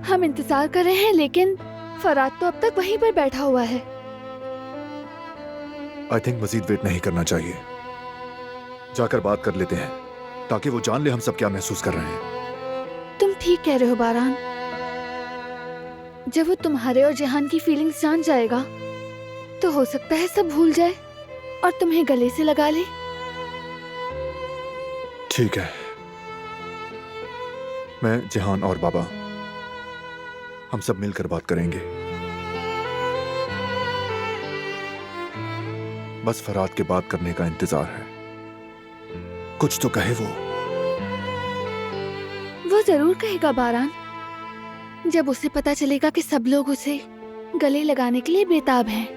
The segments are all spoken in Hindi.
हम इंतजार कर रहे हैं, लेकिन फराद तो अब तक वहीं पर बैठा हुआ है। आई थिंक मजीद वेट नहीं करना चाहिए। जाकर बात कर लेते हैं ताकि वो जान ले हम सब क्या महसूस कर रहे हैं। तुम ठीक कह रहे हो बारान। जब वो तुम्हारे और जहान की फीलिंग्स जान जाएगा तो हो सकता है सब भूल जाए और तुम्हें गले से लगा ले। ठीक है, मैं जहान और बाबा हम सब मिलकर बात करेंगे। बस फराद के बात करने का इंतजार है। कुछ तो कहे वो जरूर कहेगा बारान। जब उसे पता चलेगा कि सब लोग उसे गले लगाने के लिए बेताब हैं।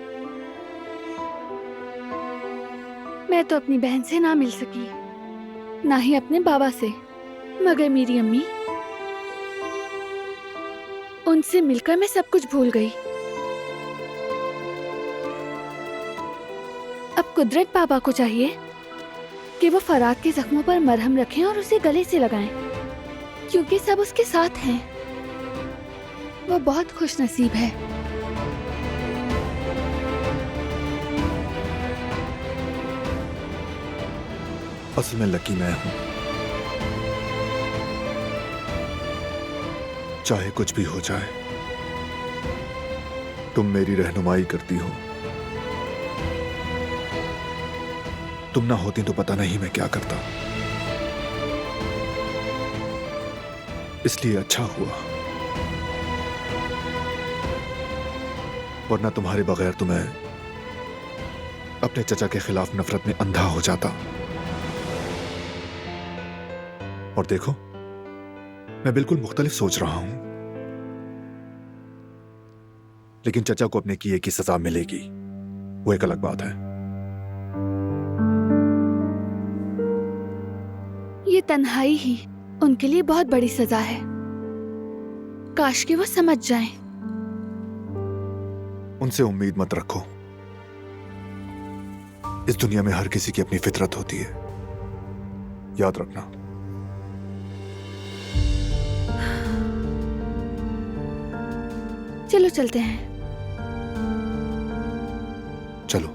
मैं तो अपनी बहन से ना मिल सकी, ना ही अपने बाबा से, मगर मेरी अम्मी, उनसे मिलकर मैं सब कुछ भूल गई। अब कुदरत बाबा को चाहिए कि वो फराद के जख्मों पर मरहम रखें और उसे गले से लगाएं, क्योंकि सब उसके साथ हैं। वो बहुत खुश नसीब है। असल में लकी मैं हूं। चाहे कुछ भी हो जाए, तुम मेरी रहनुमाई करती हो। तुम ना होती तो पता नहीं मैं क्या करता। इसलिए अच्छा हुआ, वरना तुम्हारे बगैर तो मैं अपने चचा के खिलाफ नफरत में अंधा हो जाता। और देखो, मैं बिल्कुल मुख्तलिफ सोच रहा हूं, लेकिन चचा को अपने किए की सजा मिलेगी, वो एक अलग बात है। ये तन्हाई ही उनके लिए बहुत बड़ी सजा है। काश कि वो समझ जाएं। उनसे उम्मीद मत रखो। इस दुनिया में हर किसी की अपनी फितरत होती है, याद रखना। चलो चलते हैं। चलो।